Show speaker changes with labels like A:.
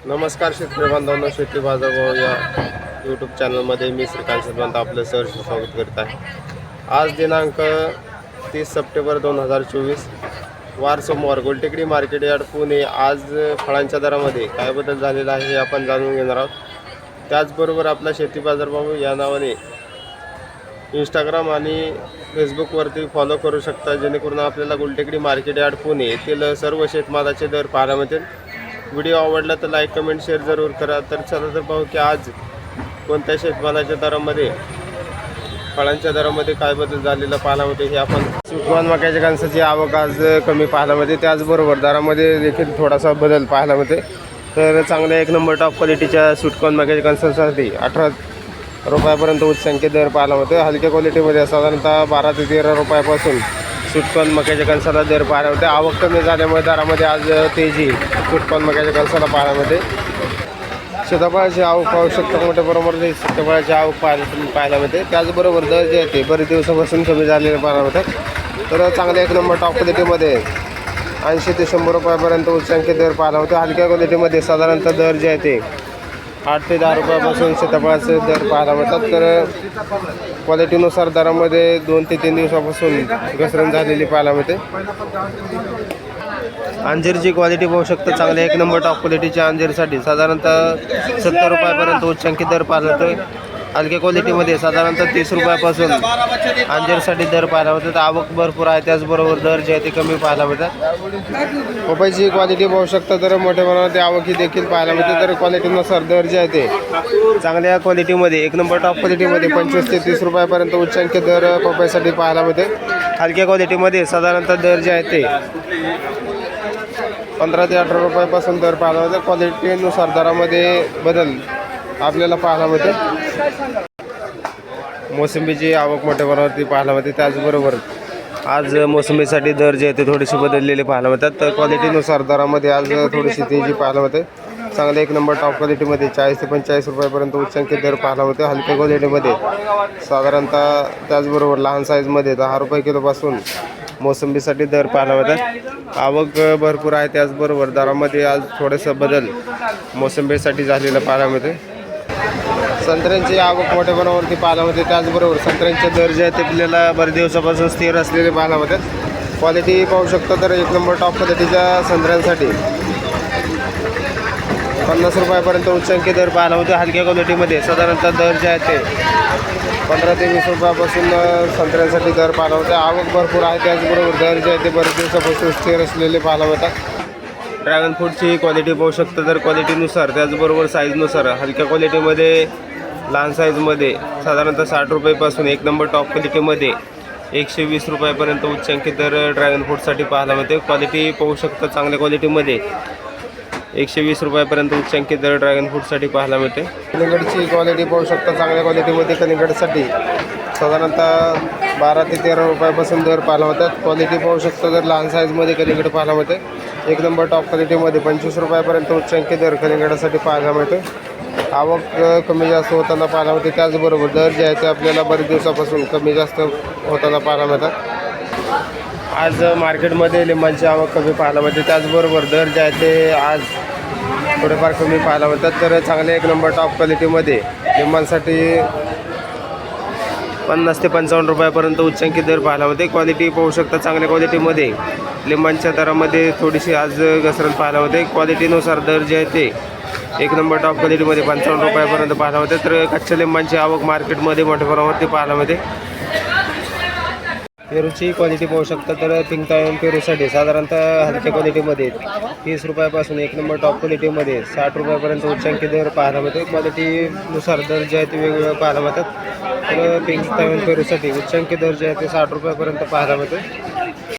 A: नमस्कार शेतकरी बांधवांनो, शेती बाजारभाव या यूट्यूब चॅनलमध्ये मी श्रीकांत सदवंत आपलं सहर्ष स्वागत करत आहे। आज दिनांक 30 सप्टेंबर 2024 वार सोमवार गोलटेकडी मार्केट यार्ड पुणे। आज फळांच्या दरामध्ये काय बदल झालेला आहे हे आपण जाणून घेणार आहोत। त्याचबरोबर आपला शेती बाजारभाव या नावाने इंस्टाग्राम आणि फेसबुकवरती फॉलो करू शकता, जेणेकरून आपल्याला गोलटेकडी मार्केट यार्ड पुणे येथील सर्व शेतमालाचे दर पाहायला मिळतील। व्हिडिओ आवडला तर लाईक कमेंट शेअर जरूर करा। तर चला तर पाहू की आज कोणत्या शेतमालाच्या दरामध्ये फळांच्या दरामध्ये काय बदल झालेला पाहायला मिळते हे आपण। सुकवान मक्याच्या कणसाची आवक आज कमी पाहायला मिळते, त्याचबरोबर दरामध्ये देखील थोडासा बदल पाहायला मिळते। तर चांगल्या एक नंबर टॉप क्वालिटीच्या सुटकॉन मक्याच्या कणसासाठी 18 रुपयापर्यंत उच्चांकी दर पाहायला मिळते। हलक्या क्वालिटीमध्ये साधारणतः 12 ते 13 रुपयापासून सुटकॉन मक्याच्या कणसाला दर पाहायला मिळते। आवक कमी झाल्यामुळे दरामध्ये आज तेजी सुटकॉन मक्याच्या कणसाला पाहायला मिळते। सीताफळाची आवक पाहू शकता, मोठ्या प्रमाणात सीताफळाची आवक पाहायला मिळते। त्याचबरोबर दर जे आहे ते बरेच दिवसापासून कमी झालेले पाहायला मिळतात। तर चांगल्या एक नंबर टॉप क्वालिटीमध्ये 80 ते 100 रुपयापर्यंत उच्चांकी दर पाहायला मिळते। हलक्या क्वालिटीमध्ये साधारणतः दर जे आहे ते 8 ते 10 रुपयापासून सीताफळाचे दर पाहायला मिळतात। तर क्वालिटीनुसार दरामध्ये 2 ते 3 दिवसापासून घसरण झालेली पाहायला मिळते। अंजीरची क्वालिटी पाहू शकता, चांगल्या एक नंबर टॉप क्वालिटीच्या अंजीरसाठी साधारणतः 70 रुपयापर्यंत उच्चांकी दर पाहायला मिळतो। हलक्या क्वालिटीमध्ये साधारणतः 30 रुपयापासून अंजीरसाठी दर पाहायला मिळतात। आवक भरपूर आहे, त्याचबरोबर दर जे आहे ते कमी पाहायला मिळतात। पपईची क्वालिटी पाहू शकता, तर मोठ्या प्रमाणात आवकी देखील पाहायला मिळते। तर क्वालिटीनुसार दर जे आहे ते चांगल्या क्वालिटीमध्ये एक नंबर टॉप क्वालिटीमध्ये 25 ते 30 रुपयापर्यंत उच्चांकी दर पपईसाठी पाहायला मिळते। हलक्या क्वालिटीमध्ये साधारणतः दर जे आहे ते 15 ते 18 रुपयापासून दर पाहायला मिळते। क्वालिटीनुसार दरामध्ये बदल आपल्याला पाहायला मिळते। मोसंबीची आवक मोठ्या प्रमाणावरती पाहायला मिळते, त्याचबरोबर आज मोसंबीसाठी दर जे आहे ते थोडेसे बदललेले पाहायला मिळतात। तर क्वालिटीनुसार दरामध्ये आज थोडीशी तेजी पाहायला मिळते। चांगल्या एक नंबर टॉप क्वालिटीमध्ये 40 ते 45 रुपयापर्यंत उच्चांकी दर पाहायला मिळते। हलक्या क्वालिटीमध्ये साधारणतः त्याचबरोबर लहान साईजमध्ये 10 रुपये किलोपासून मोसंबीसाठी दर पाहायला मिळतात। आवक भरपूर आहे, त्याचबरोबर दरामध्ये आज थोडंसं बदल मोसंबीसाठी झालेलं पाहायला मिळते। संत्र्यांची आवक मोठ्या प्रमाणावरती पाहायला मिळते, त्याचबरोबर संत्र्यांचे दर जे आहेत ते आपल्याला बरेच दिवसापासून स्थिर असलेले पाहायला मिळतात। क्वालिटी पाहू शकता, तर एक नंबर टॉप क्वालिटीच्या संत्र्यांसाठी 50 रुपयापर्यंत उच्चांकी दर पाहायला मिळते। हलक्या क्वालिटीमध्ये साधारणतः दर जे आहे ते 15 ते 20 रुपयापासून संत्र्यांसाठी दर पाहायला मिळते। आवक भरपूर आहे, त्याचबरोबर दर जे आहे ते बरेच दिवसापासून स्थिर असलेले पाहायला मिळतात। ड्रॅगन फ्रूटची क्वालिटी पाहू शकता, तर क्वालिटीनुसार त्याचबरोबर साईजनुसार हलक्या क्वालिटीमध्ये लहान साईजमध्ये साधारणतः 60 रुपयापासून एक नंबर टॉप क्वालिटीमध्ये 120 रुपयापर्यंत उच्चांकी दर ड्रॅगन फ्रूटसाठी पाहायला मिळते। क्वालिटी पाहू शकता, चांगल्या क्वालिटीमध्ये 120 रुपयापर्यंत उच्चांकी दर ड्रॅगन फ्रूटसाठी पाहायला मिळते। कलिंगडची क्वालिटी पाहू शकता, चांगल्या क्वालिटीमध्ये कलिंगडसाठी साधारणतः 12 ते 13 रुपयापासून दर पाहायला मिळतात। क्वालिटी पाहू शकता, तर लहान साईजमध्ये कलिंगड पाहायला मिळते। एक नंबर टॉप क्वालिटीमध्ये 25 रुपयापर्यंत उच्चांकी दर कलिंगडासाठी पाहायला मिळते। आवक कमी जास्त होताना पाहायला मिळते, त्याचबरोबर दर जे आहे ते आपल्याला बरेच दिवसापासून कमी जास्त होताना पाहायला मिळतात। आज मार्केटमध्ये लिंबांची आवक कमी पाहायला मिळते, त्याचबरोबर दर जे आहे ते आज थोडेफार कमी पाहायला मिळतात। तर चांगल्या एक नंबर टॉप क्वालिटीमध्ये लिंबांसाठी 50 ते 55 रुपयापर्यंत उच्चांकी दर पाहायला मिळते। क्वालिटी पाहू शकता, चांगल्या क्वालिटीमध्ये लिंबांच्या दरामध्ये थोडीशी आज घसरण पाहायला मिळते। क्वालिटीनुसार दर जे आहे ते एक नंबर टॉप क्वालिटीमध्ये 55 रुपयापर्यंत पाहायला मिळते। तर कच्च्या लिंबांची आवक मार्केटमध्ये मोठ्या प्रमाणावरती पाहायला मिळते। पेरूची क्वालिटी पाहू शकता, तर पिंक टाइम पेरूसाठी साधारणतः हलक्या क्वालिटीमध्ये 30 रुपयापासून एक नंबर टॉप क्वालिटीमध्ये 60 रुपयापर्यंत उच्चांकी दर पाहायला मिळते। क्वालिटीनुसार दर जे आहे ते वेगवेगळे पाहायला मिळतात। तर पिंक टाइम पेरूसाठी उच्चांकी दर जे आहे ते 60 रुपयापर्यंत पाहायला मिळते।